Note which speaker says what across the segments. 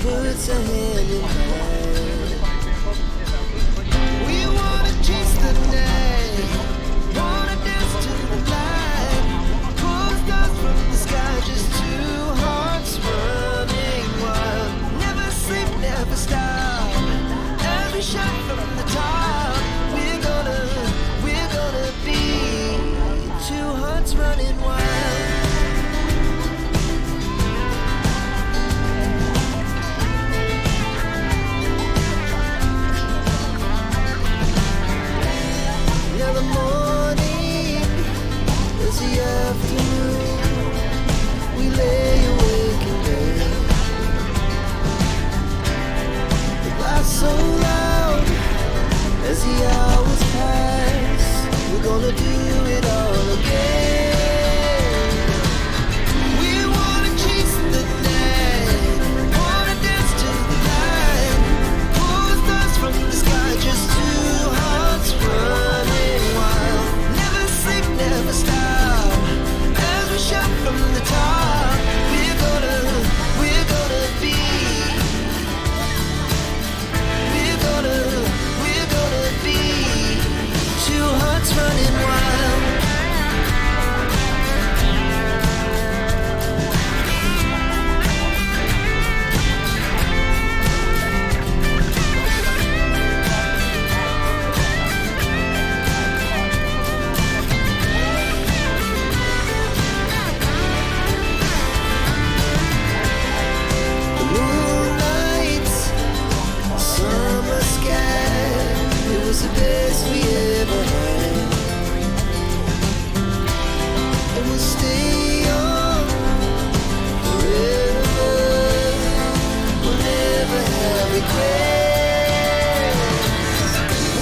Speaker 1: puts her hand in mine. We wanna chase the night, wanna dance to the light, pull stars from the sky, just two hearts running wild. Never sleep, never stop, every shot from the top. We're gonna be two hearts running wild. Now the morning is the afternoon. We lay awake in bed. The laughs so loud as the hours pass. We're gonna do it all again. We wanna chase the night, wanna dance to the light, pull the stars from the sky, just two hearts running wild. Never sleep, never stop, as we shout from the top. We're gonna be, we're gonna be two hearts running wild. The moonlight, summer sky, it was the best we ever had. And we'll stay young forever. We'll never have regrets.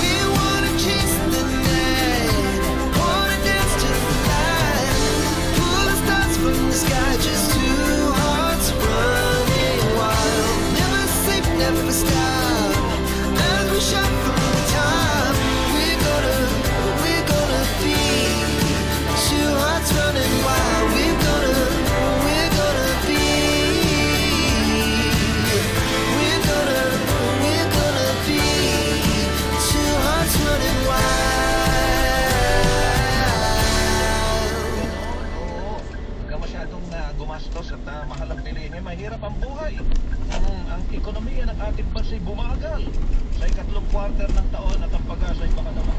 Speaker 1: We wanna chase the night, wanna dance to the light, pull the stars from the sky, just two hearts running wild. Never sleep, never stop, as we shout from the top. We're gonna be two hearts running wild. We're gonna be, we're gonna be two hearts running wild.
Speaker 2: Oo, huwag ka masyadong gumastos at mahal ang bilihin. Mahirap ang buhay. Ang ekonomiya ng ating bansa ay bumagal sa ikatlong quarter ng taon at ang pag-asa ay baka naman